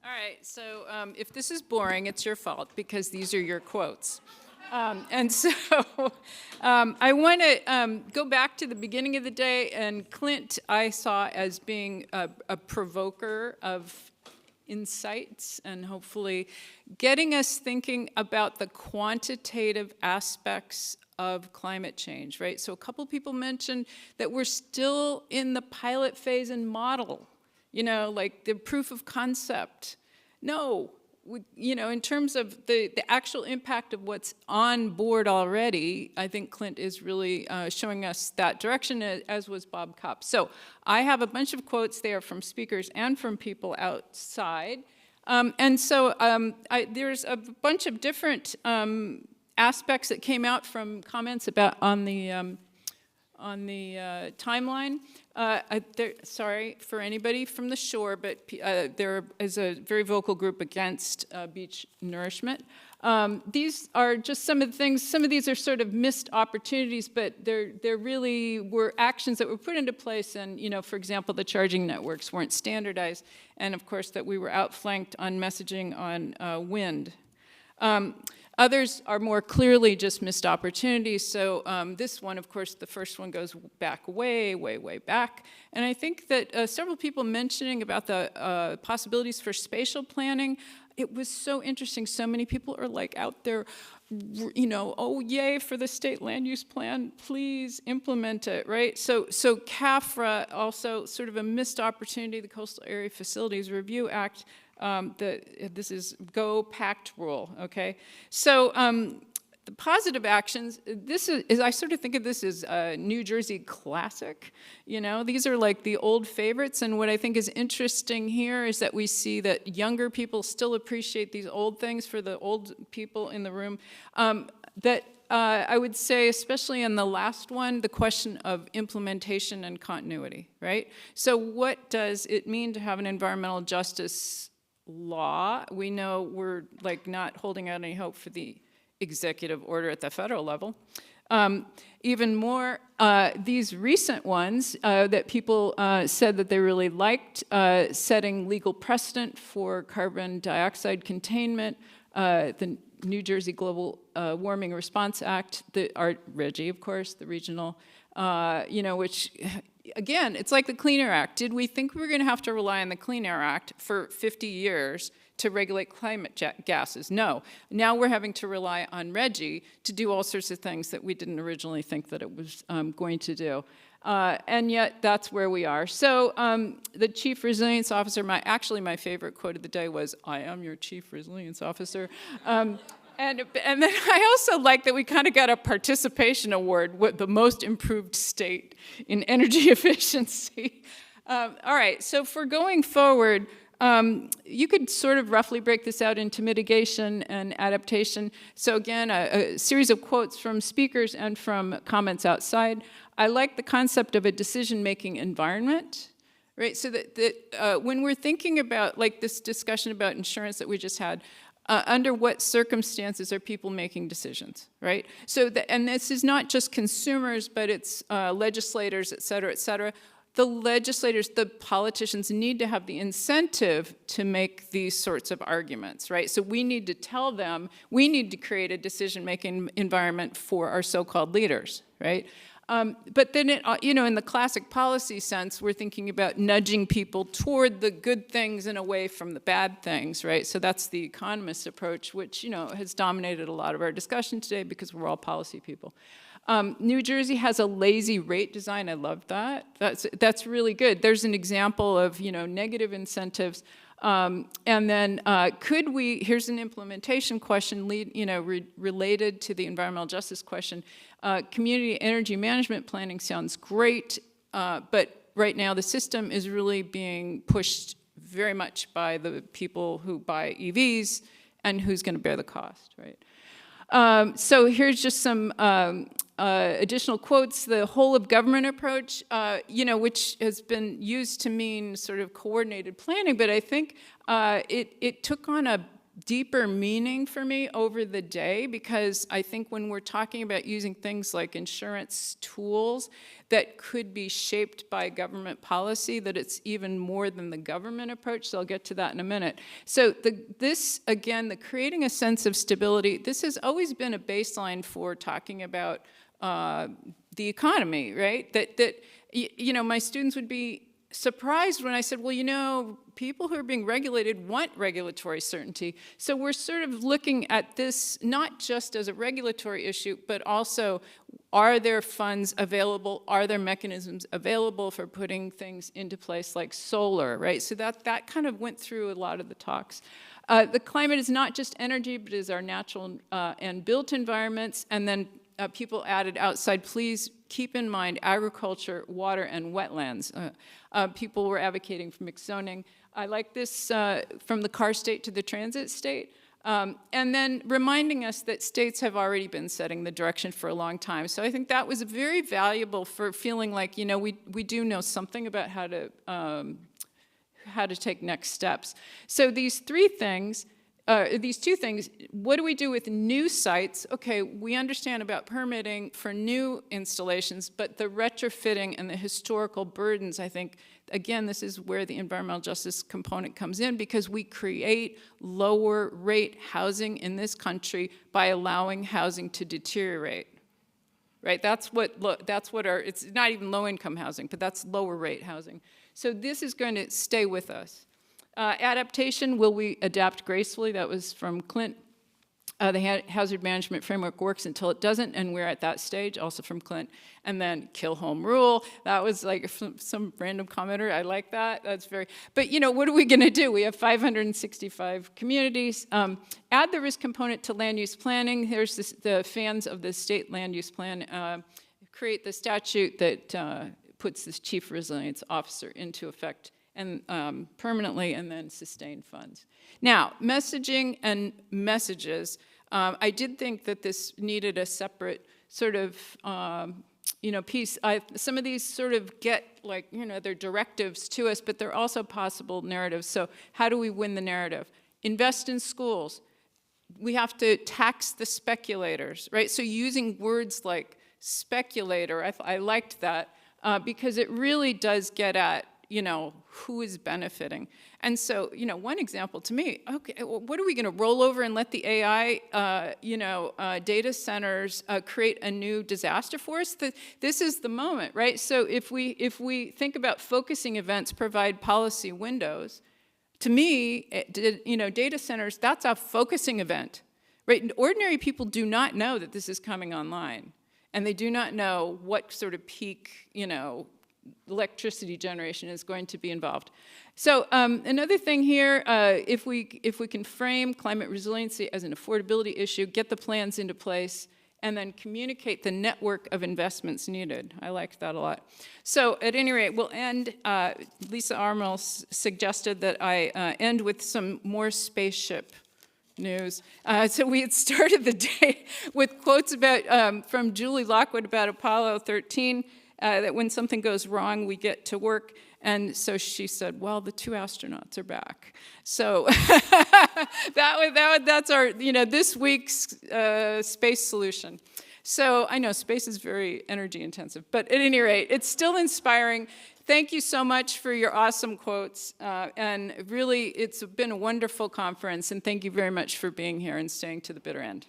All right, so if this is boring, it's your fault because these are your quotes. And so I want to go back to the beginning of the day, and Clint I saw as being a provoker of insights and hopefully getting us thinking about the quantitative aspects of climate change, right? So a couple people mentioned that we're still in the pilot phase and model, like the proof of concept. No, in terms of the actual impact of what's on board already, I think Clint is really showing us that direction, as was Bob Kopp. So I have a bunch of quotes there from speakers and from people outside. And so there's a bunch of different aspects that came out from comments about on the timeline. Sorry for anybody from the shore, but there is a very vocal group against beach nourishment. These are just some of the things. Some of these are sort of missed opportunities, but there really were actions that were put into place. And for example, the charging networks weren't standardized, and of course that we were outflanked on messaging on wind. Others are more clearly just missed opportunities. So this one, of course, the first one goes back way, way, way back. And I think that several people mentioning about the possibilities for spatial planning, it was so interesting. So many people are like out there, oh, yay for the state land use plan, please implement it, right? So CAFRA, also sort of a missed opportunity, the Coastal Area Facilities Review Act, this is go pact rule, okay? So the positive actions, this is I sort of think of this as a New Jersey classic. These are like the old favorites, and what I think is interesting here is that we see that younger people still appreciate these old things. For the old people in the room, I would say, especially in the last one, the question of implementation and continuity, right? So what does it mean to have an environmental justice law? We know we're not holding out any hope for the executive order at the federal level. Even more, these recent ones that people said that they really liked, setting legal precedent for carbon dioxide containment, the New Jersey Global Warming Response Act, the RGGI, of course, the regional, which, again, it's like the Clean Air Act. Did we think we were going to have to rely on the Clean Air Act for 50 years to regulate climate gases? No. Now we're having to rely on RGGI to do all sorts of things that we didn't originally think that it was going to do. And yet that's where we are. So the Chief Resilience Officer, my favorite quote of the day was, "I am your Chief Resilience Officer." And then I also like that we kind of got a participation award with the most improved state in energy efficiency. All right, so for going forward, you could sort of roughly break this out into mitigation and adaptation. So again, a series of quotes from speakers and from comments outside. I like the concept of a decision-making environment, right? So that when we're thinking about this discussion about insurance that we just had, under what circumstances are people making decisions, right? So, and this is not just consumers, but it's legislators, et cetera, et cetera. The legislators, the politicians need to have the incentive to make these sorts of arguments, right? So we need to tell them, we need to create a decision-making environment for our so-called leaders, right? But then, in the classic policy sense, we're thinking about nudging people toward the good things and away from the bad things, right? So that's the economist approach, which, has dominated a lot of our discussion today because we're all policy people. New Jersey has a lazy rate design. I love that. That's really good. There's an example of, negative incentives. And then here's an implementation question related to the environmental justice question. Community energy management planning sounds great, but right now the system is really being pushed very much by the people who buy EVs and who's going to bear the cost, right? So here's just some additional quotes. The whole of government approach, which has been used to mean sort of coordinated planning, but I think it took on a deeper meaning for me over the day, because I think when we're talking about using things like insurance tools that could be shaped by government policy, that it's even more than the government approach, so I'll get to that in a minute. So this, again, the creating a sense of stability, this has always been a baseline for talking about the economy, right? That you know, my students would be surprised when I said, well, you know, people who are being regulated want regulatory certainty. So we're sort of looking at this not just as a regulatory issue, but also, are there funds available? Are there mechanisms available for putting things into place like solar, right? So that kind of went through a lot of the talks. The climate is not just energy, but is our natural and built environments. And then people added outside, please keep in mind agriculture, water, and wetlands. People were advocating for mixed zoning. I like this from the car state to the transit state. And then reminding us that states have already been setting the direction for a long time. So I think that was very valuable for feeling like, you know, we do know something about how to take next steps. So these three things, these two things, what do we do with new sites? Okay, we understand about permitting for new installations, but the retrofitting and the historical burdens, I think, again, this is where the environmental justice component comes in, because we create lower rate housing in this country by allowing housing to deteriorate. Right, that's what our, it's not even low income housing, but that's lower rate housing. So this is going to stay with us. Adaptation, will we adapt gracefully? That was from Clint. The hazard management framework works until it doesn't, and we're at that stage, also from Clint. And then kill home rule, that was like some random commenter, I like that, that's very, but you know, what are we gonna do? We have 565 communities. Add the risk component to land use planning. Here's the fans of the state land use plan, create the statute that puts this chief resilience officer into effect and permanently, and then sustain funds. Now, messaging and messages. I did think that this needed a separate sort of, you know, piece. Some of these sort of get like, you know, they're directives to us, but they're also possible narratives. So how do we win the narrative? Invest in schools. We have to tax the speculators, right? So using words like speculator, I liked that because it really does get at, you know, who is benefiting. And so, you know, one example to me, okay, well, what are we going to roll over and let the AI, you know, data centers create a new disaster for us? This is the moment, right? So if we think about focusing events provide policy windows, to me, you know, data centers, that's a focusing event, right? And ordinary people do not know that this is coming online, and they do not know what sort of peak, you know, electricity generation is going to be involved. So another thing here, if we can frame climate resiliency as an affordability issue, get the plans into place, and then communicate the network of investments needed. I liked that a lot. So at any rate, we'll end, Lisa Armel suggested that I end with some more spaceship news. So we had started the day with quotes about, from Julie Lockwood about Apollo 13, that when something goes wrong, we get to work. And so she said, well, the 2 astronauts are back. So that's our, you know, this week's space solution. So I know space is very energy intensive, but at any rate, it's still inspiring. Thank you so much for your awesome quotes. And really, it's been a wonderful conference. And thank you very much for being here and staying to the bitter end.